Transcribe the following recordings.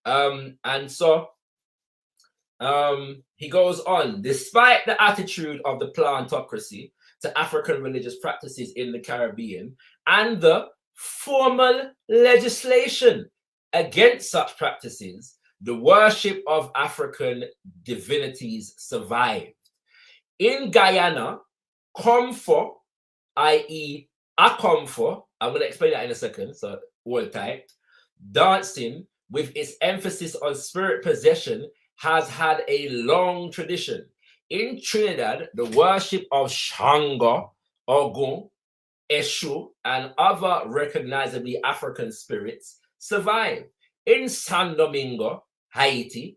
And so he goes on, despite the attitude of the plantocracy to African religious practices in the Caribbean and the formal legislation against such practices, the worship of African divinities survived. In Guyana, Komfo, i.e. Akomfo, I'm going to explain that in a second, so hold tight, dancing with its emphasis on spirit possession has had a long tradition. In Trinidad, the worship of Shango, Ogun, Eshu, and other recognizably African spirits survive. In San Domingo, Haiti,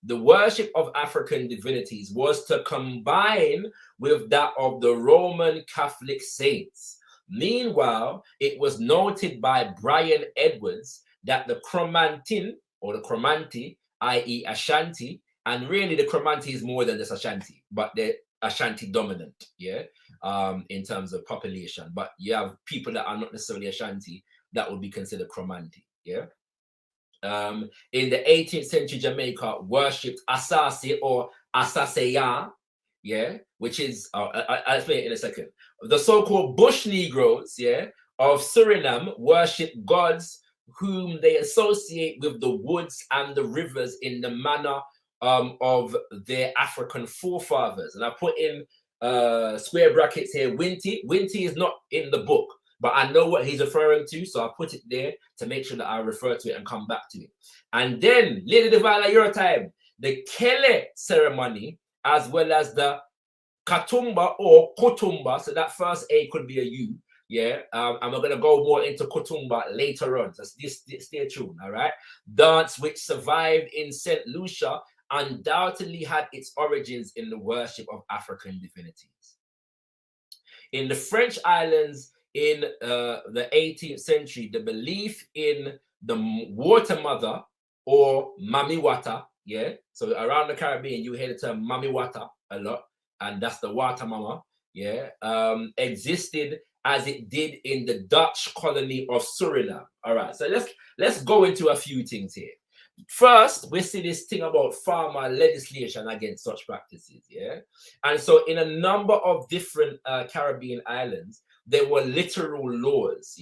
the worship of African divinities was to combine with that of the Roman Catholic saints. Meanwhile, it was noted by Brian Edwards that the Chromantin, or the Chromanti, i.e. Ashanti, and really the Chromanti is more than just Ashanti, but they're Ashanti dominant, in terms of population. But you have people that are not necessarily Ashanti that would be considered Chromanti, in the 18th century, Jamaica worshipped Asase or Asaseya, which is, I'll explain it in a second. The so-called Bush Negroes, of Suriname worship gods whom they associate with the woods and the rivers in the manner of their African forefathers. And I put in square brackets here, Winty. Winty is not in the book, but I know what he's referring to, so I put it there to make sure that I refer to it and come back to it. And then, Lady Divine, your time, the Kele ceremony, as well as the Katumba or Kutumba, so that first A could be a U, and we're going to go more into Kutumba later on, so stay tuned, all right? Dance which survived in St. Lucia undoubtedly had its origins in the worship of African divinities. In the French islands, in the 18th century, the belief in the water mother or Mami Wata, so around the Caribbean, you hear the term Mami Wata a lot, and that's the water mama, existed as it did in the Dutch colony of Suriname. All right, so let's go into a few things here. First, we see this thing about farmer legislation against such practices, and so in a number of different Caribbean islands, there were literal laws,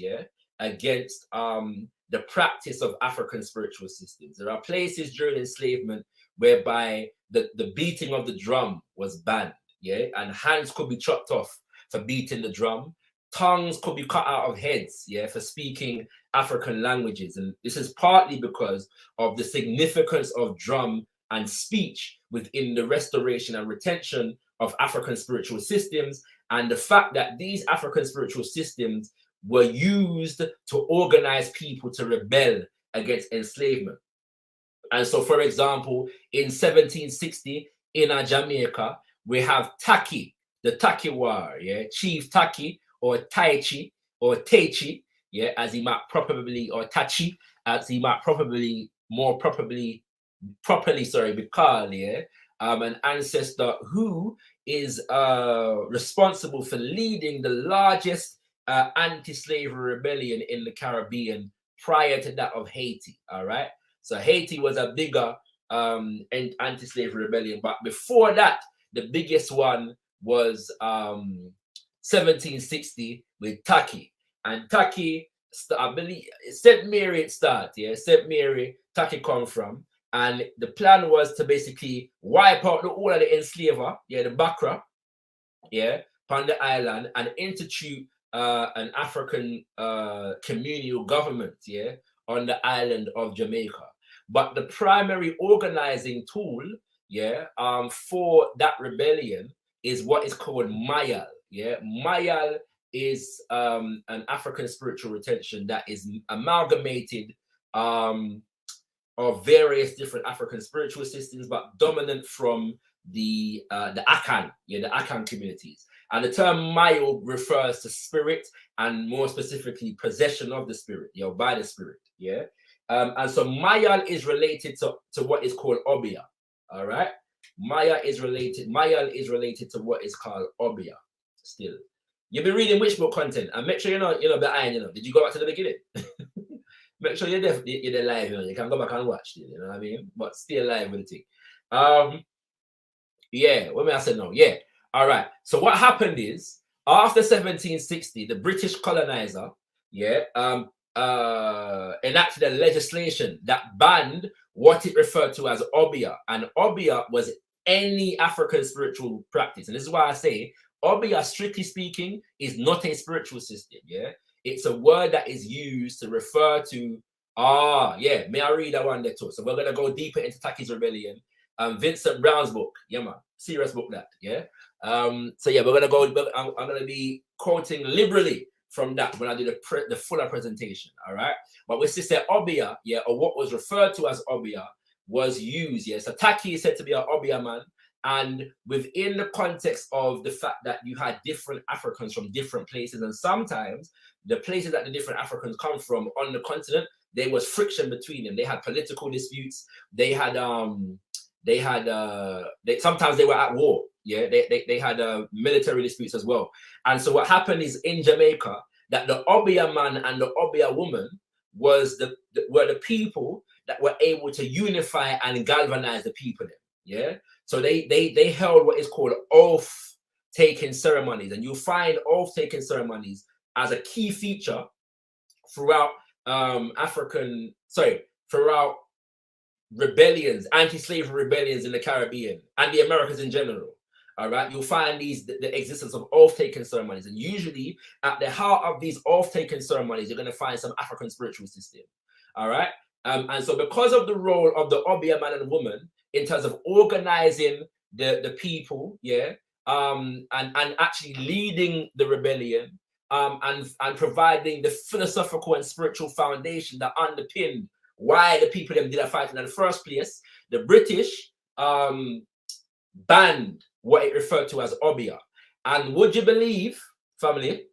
against the practice of African spiritual systems. There are places during enslavement whereby the beating of the drum was banned, and hands could be chopped off for beating the drum. Tongues could be cut out of heads, for speaking African languages. And this is partly because of the significance of drum and speech within the restoration and retention of African spiritual systems, and the fact that these African spiritual systems were used to organize people to rebel against enslavement. And so, for example, in 1760, in Jamaica, we have Taki, the Taki War, Chief Taki, or Taichi, or Teichi, as he might probably, or Tachi, as he might probably, more properly be called, an ancestor who is responsible for leading the largest anti-slavery rebellion in the Caribbean prior to that of Haiti, all right? So Haiti was a bigger anti-slavery rebellion, but before that, the biggest one was 1760 with Taki. And Taki, I believe, St. Mary it started, St. Mary, Taki come from. And the plan was to basically wipe out all of the enslaver, the Bakra, on the island, and institute an African communal government, on the island of Jamaica. But the primary organizing tool, for that rebellion is what is called Mayal. Mayal is an African spiritual retention that is amalgamated of various different African spiritual systems, but dominant from the Akan, the Akan communities. And the term Mayo refers to spirit, and more specifically possession of the spirit, by the spirit, and so Mayal is related to what is called Obia, all right? Mayal is related to what is called Obia. Still, you've been reading which book content, and make sure you're not behind. Did you go back to the beginning? make sure you're live, you know. You can go back and watch it, you know what I mean? But stay alive with the thing. Yeah, what may I say now? Yeah. All right. So what happened is after 1760, the British colonizer, yeah, enacted a legislation that banned what it referred to as Obeah. And Obeah was any African spiritual practice. And this is why I say Obeah, strictly speaking, is not a spiritual system. Yeah. It's a word that is used to refer to, yeah, may I read that one there too? So we're going to go deeper into Taki's Rebellion. Vincent Brown's book, yeah, man, serious book that, yeah. So yeah, we're gonna go. I'm gonna be quoting liberally from that when I do the fuller presentation. All right, but we see say Obeah, yeah, or what was referred to as Obeah was used. Yeah, so Taki is said to be an Obeah man, and within the context of the fact that you had different Africans from different places, and sometimes the places that the different Africans come from on the continent, there was friction between them. They had political disputes. They had sometimes they were at war. Yeah, they had military disputes as well. And so what happened is in Jamaica that the Obeah man and the Obeah woman were the people that were able to unify and galvanize the people. Yeah, so they held what is called oath taking ceremonies, and you'll find oath taking ceremonies as a key feature throughout throughout rebellions, anti-slavery rebellions in the Caribbean and the Americas in general. All right, you'll find the existence of oath-taking ceremonies, and usually at the heart of these oath-taking ceremonies, you're going to find some African spiritual system. All right, and so because of the role of the Obeah man and woman in terms of organizing the people, yeah, and actually leading the rebellion, and providing the philosophical and spiritual foundation that underpinned why the people them did a fight in the first place, the British banned what it referred to as Obeah. And would you believe, family,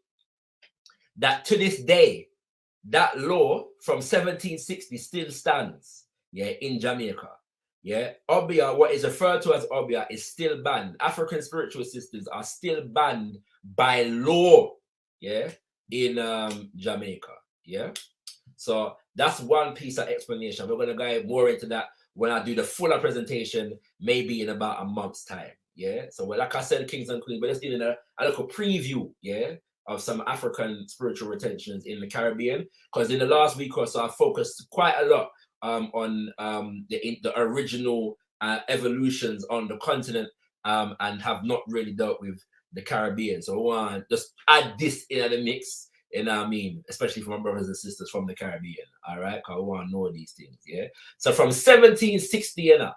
that to this day, that law from 1760 still stands, yeah, in Jamaica. Yeah, Obeah, what is referred to as Obeah, is still banned. African spiritual systems are still banned by law, yeah, in Jamaica. Yeah. So that's one piece of explanation. We're going to go more into that when I do the fuller presentation, maybe in about a month's time. Yeah. So, well, like I said, kings and queens, but let's do a little preview, yeah, of some African spiritual retentions in the Caribbean. Because in the last week or so, I focused quite a lot on the original evolutions on the continent, and have not really dealt with the Caribbean. So I want to just add this in the mix. You know what I mean? Especially for my brothers and sisters from the Caribbean. All right. Because I want to know these things. Yeah. So from 1760, you know,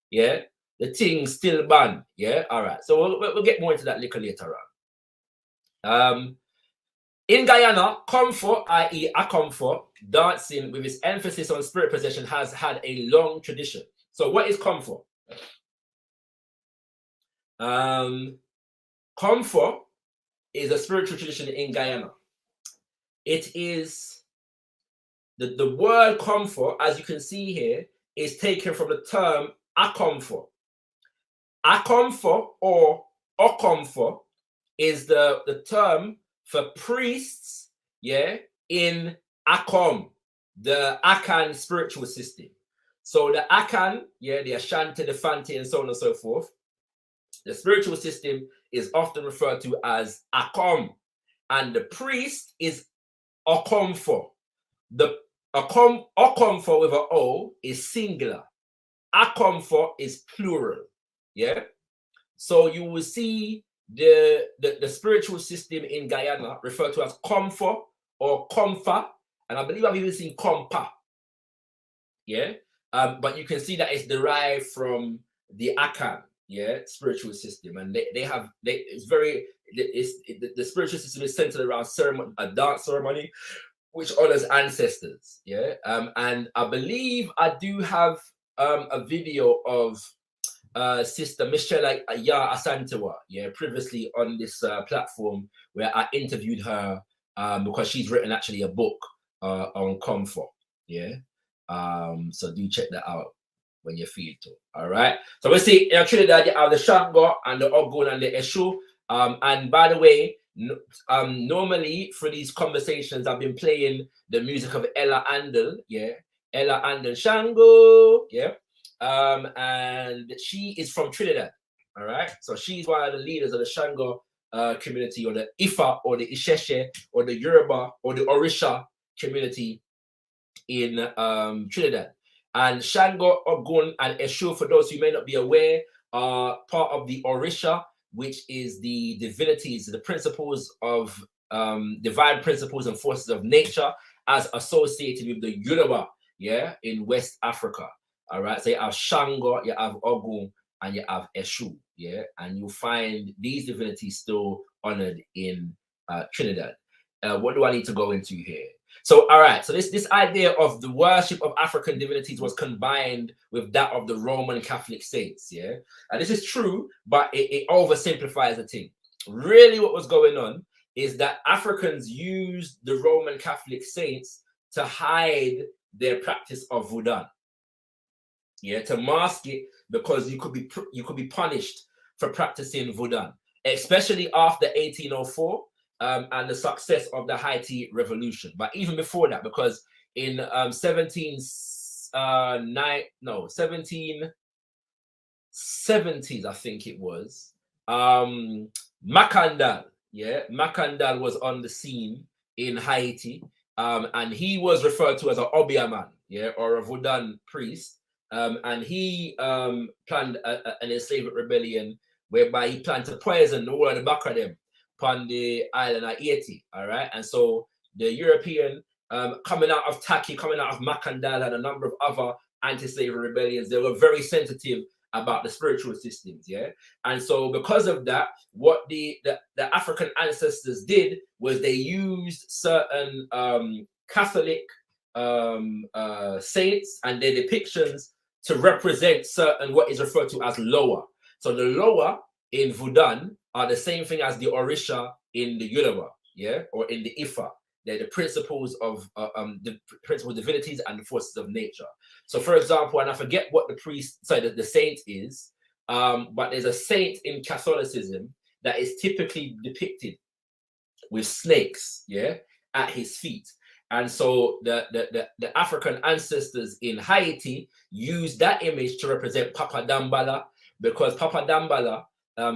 yeah, the thing still banned. Yeah. All right. So we'll get more into that little later on. In Guyana, comfort, i.e., akomfo, dancing with its emphasis on spirit possession has had a long tradition. So what is comfort? Comfort is a spiritual tradition in Guyana. It is the word comfort, as you can see here, is taken from the term akomfo. Akomfo or okomfo is the term for priests, yeah, in Akom, the Akan spiritual system. So the Akan, yeah, the Ashanti, the Fanti, and so on and so forth, the spiritual system is often referred to as Akom, and the priest is Okomfo. The Okomfo with an O is singular. Akomfo is plural. Yeah. So you will see the spiritual system in Guyana referred to as Comfo or Comfa, and I believe I've even seen Compa. Yeah. But you can see that it's derived from the Akan, yeah, spiritual system, and the spiritual system is centered around a dance ceremony which honors ancestors. Yeah. And I believe I do have a video of Sister Michelle Asantewa, yeah, previously on this platform where I interviewed her because she's written actually a book on comfort. Yeah. So do check that out when you feel to. All right. So we see in Trinidad you have the Shango and the Ogun and the Eshu. And by the way, Normally for these conversations, I've been playing the music of Ella Andel, yeah, Ella Andel Shango, yeah, and she is from Trinidad, all right. So she's one of the leaders of the Shango community, or the Ifa, or the Isheshe, or the Yoruba, or the Orisha community in Trinidad. And Shango, Ogun, and Eshu, for those who may not be aware, are part of the Orisha, which is the divinities, the principles of divine principles and forces of nature, as associated with the Yoruba, yeah, in West Africa. All right, so you have Shango, you have Ogun, and you have Eshu, yeah, and you'll find these divinities still honored in Trinidad. What do I need to go into here? So, all right, so this idea of the worship of African divinities was combined with that of the Roman Catholic saints, yeah? And this is true, but it oversimplifies the thing. Really what was going on is that Africans used the Roman Catholic saints to hide their practice of voodoo, yeah, to mask it, because you could be punished for practicing voodoo, especially after 1804. And the success of the Haiti Revolution. But even before that, because in 1770s, I think it was, Macandal, yeah, Macandal was on the scene in Haiti, and he was referred to as an Obiaman, yeah, or a Vodun priest, and he planned an enslavement rebellion whereby he planned to poison all of the back of them upon the island of Haiti, all right? And so the European, coming out of Taki, coming out of Macandal, and a number of other anti-slavery rebellions, they were very sensitive about the spiritual systems, yeah? And so because of that, what the African ancestors did was they used certain Catholic saints and their depictions to represent certain what is referred to as Loa. So the Loa in Vudan are the same thing as the Orisha in the Yoruba, yeah, or in the Ifa. They're the principles of the principal divinities and the forces of nature. So, for example, and I forget what the saint is, but there's a saint in Catholicism that is typically depicted with snakes, yeah, at his feet. And so the African ancestors in Haiti used that image to represent Papa Dambala, because Papa Dambala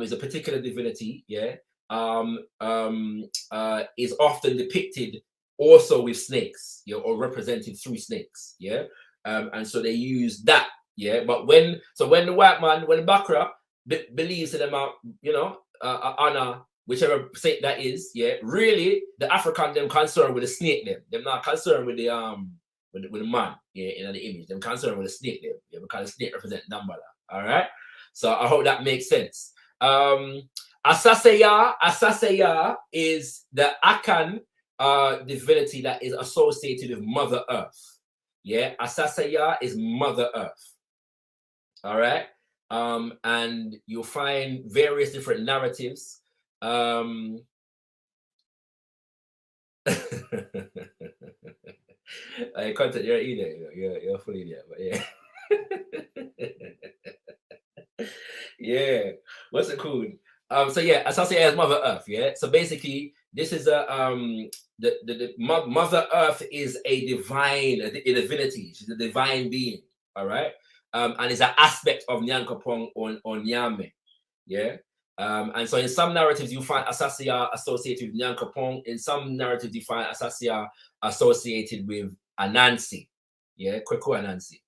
is a particular divinity, yeah, is often depicted also with snakes, yeah, or represented through snakes, yeah, and so they use that, yeah. But when the white man, when Bakra believes in them, you know, honor whichever saint that is, yeah, really the African them concerned with the snake them not concerned with the with the man, yeah, in the image, them concerned with the snake them, yeah, because the snake represent Dambala. All right, so I hope that makes sense. Asaseya is the Akan divinity that is associated with Mother Earth. Yeah, Asaseya is Mother Earth. All right, and you'll find various different narratives. I contact your email, you're fully there, but yeah. Yeah, what's it called? So yeah, associated as Mother Earth. Yeah, so basically, this is a the Mother Earth is a divine, a divinity. She's a divine being. All right, and it's an aspect of Nyankopong on Nyame. Yeah, and so in some narratives you find Asasia associated with Nyankopong. In some narratives you find Asasia associated with Anansi. Yeah, Kweku Anansi.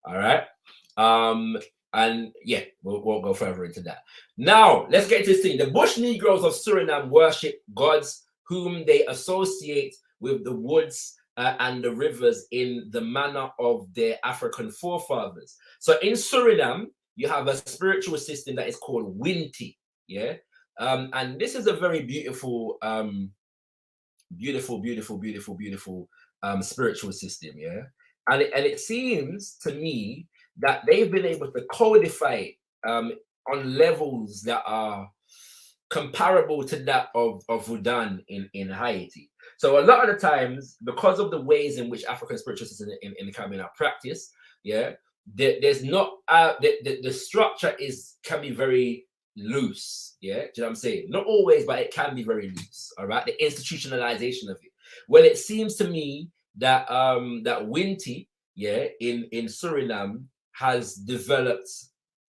All right. And yeah, we'll go further into that. Now, let's get to this thing. The Bush Negroes of Suriname worship gods whom they associate with the woods and the rivers in the manner of their African forefathers. So in Suriname, you have a spiritual system that is called Winti, yeah? And this is a very beautiful, beautiful spiritual system, yeah? And it seems to me that they've been able to codify it on levels that are comparable to that of Vudan in Haiti. So a lot of the times, because of the ways in which African spiritual systems in the Caribbean are practiced, yeah, there's not the structure can be very loose. Yeah, do you know what I'm saying? Not always, but it can be very loose. All right, the institutionalization of it. Well, it seems to me that that Winti, yeah, in Suriname has developed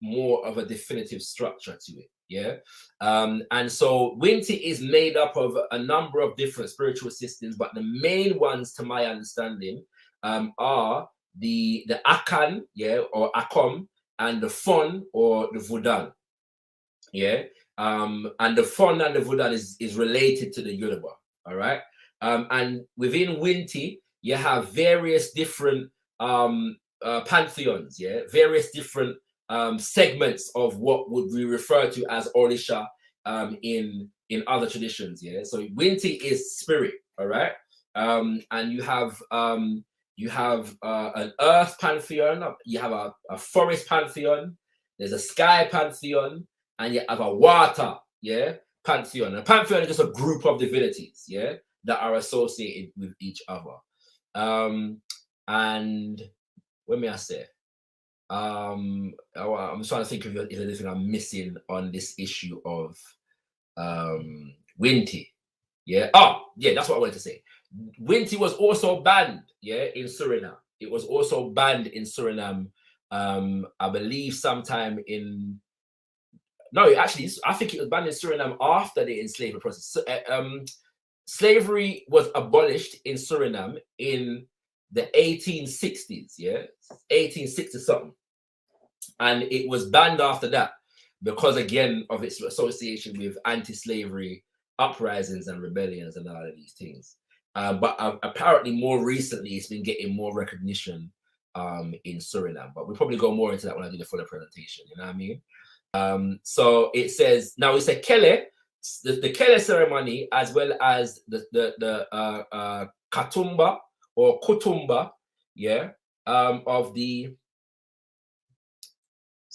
more of a definitive structure to it. Yeah, and so Winti is made up of a number of different spiritual systems, but the main ones, to my understanding, are the Akan, yeah, or Akom, and the Fon or the Vudan. Yeah, and the Fon and the Vudan is related to the Yoruba. All right, and within Winti you have various different pantheons. Yeah, various different segments of what would be referred to as Orisha in other traditions. Yeah, so Winti is spirit. All right, and you have an earth pantheon, you have a forest pantheon, there's a sky pantheon, and you have a water, yeah, pantheon. A pantheon is just a group of divinities, yeah, that are associated with each other. And what may I say? I'm trying to think if there's anything I'm missing on this issue of Winti. Yeah. Oh, yeah, that's what I wanted to say. Winti was also banned, yeah, in Suriname. It was also banned in Suriname, I believe sometime in, no, actually, I think it was banned in Suriname after the enslavement process. So, slavery was abolished in Suriname in the 1860s, yeah, 1860 something. And it was banned after that because, again, of its association with anti-slavery uprisings and rebellions and all of these things. But apparently more recently, it's been getting more recognition in Suriname. But we'll probably go more into that when I do the fuller presentation, you know what I mean? So it says, now it's a Kele, the Kele ceremony, as well as the Katumba or Kutumba, yeah, of the,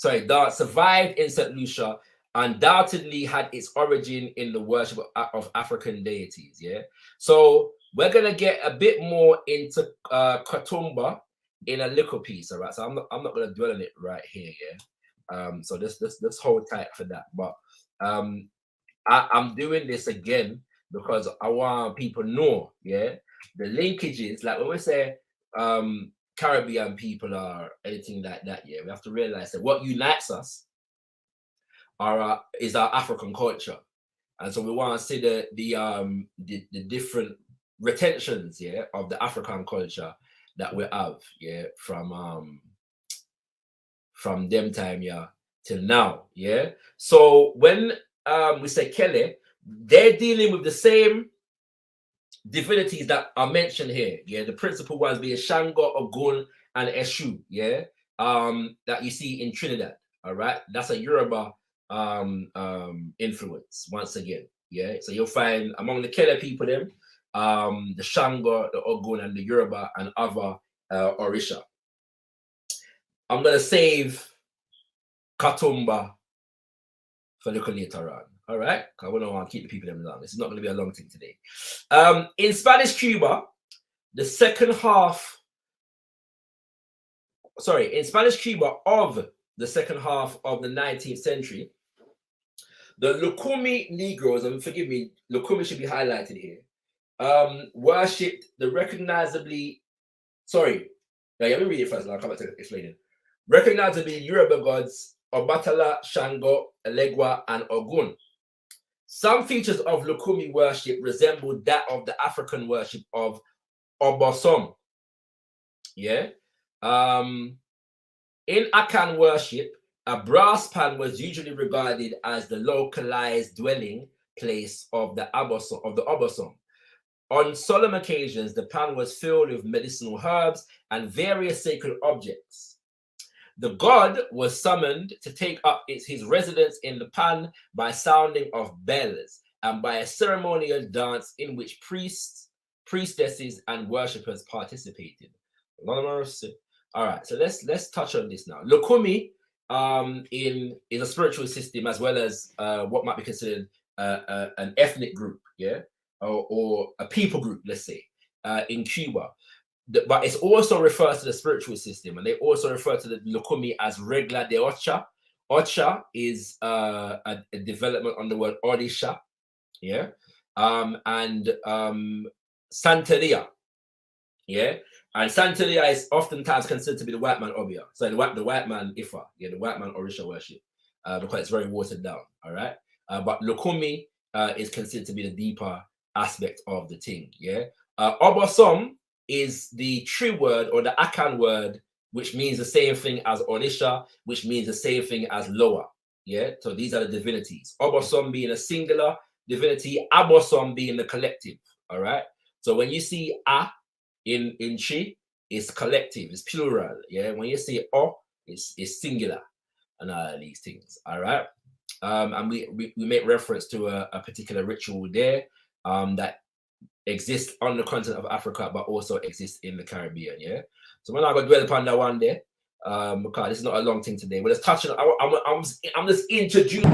that survived in St. Lucia, undoubtedly had its origin in the worship of African deities. Yeah, so we're gonna get a bit more into Katumba in a little piece. All right, so I'm not gonna dwell on it right here. Yeah, so let's hold tight for that. But I'm doing this again because I want people to know, yeah, the linkages. Like when we say Caribbean people or anything like that, yeah, we have to realize that what unites us is our African culture, and so we want to see the different retentions, yeah, of the African culture that we have, yeah, from them time, yeah, till now, yeah. So when we say Kele, they're dealing with the same divinities that are mentioned here, yeah. The principal ones being Shango, Ogun, and Eshu, yeah, that you see in Trinidad. All right, that's a Yoruba influence once again, yeah. So you'll find among the Kele people them, the Shango, the Ogun, and the Yoruba and other Orisha. I'm gonna save Katumba for a little later on. All right, because I don't want to keep the people them long. This is not going to be a long thing today. In Spanish Cuba, the second half, in Spanish Cuba of the second half of the 19th century, the Lukumi Negroes, and forgive me, Lukumi should be highlighted here, worshipped the recognizably, let me read it first and I'll come back to explain it. Recognizably Yoruba gods Obatala, Shango, Elegua, and Ogun. Some features of Lukumi worship resembled that of the African worship of Obosom. Yeah. In Akan worship, a brass pan was usually regarded as the localized dwelling place of the Obosom. On solemn occasions, the pan was filled with medicinal herbs and various sacred objects. The god was summoned to take up his residence in the pan by sounding of bells and by a ceremonial dance in which priests, priestesses, and worshippers participated. All right, so let's touch on this now. Lukumi is a spiritual system as well as what might be considered an ethnic group, yeah, or a people group, let's say, in Cuba. But it also refers to the spiritual system, and they also refer to the Lukumi as Regla de Ocha Ocha is a development on the word Odisha, yeah, and Santeria, yeah, and Santeria is oftentimes considered to be the white man Obia, so the white man Ifa, yeah, the white man Orisha worship, because it's very watered down, all right. But Lukumi is considered to be the deeper aspect of the thing, yeah. Obosom is the true word or the Akan word, which means the same thing as Orisha, which means the same thing as Loa. Yeah, so these are the divinities. Obosom being a singular divinity, Abosom being the collective. All right. So when you see A in Chi, it's collective, it's plural. Yeah. When you see O, it's singular, and these things. All right. And we make reference to a particular ritual there that exists on the continent of Africa, but also exists in the Caribbean. Yeah. So when I go dwell upon that one there, because this is not a long thing today, but it's touching. I'm just introducing.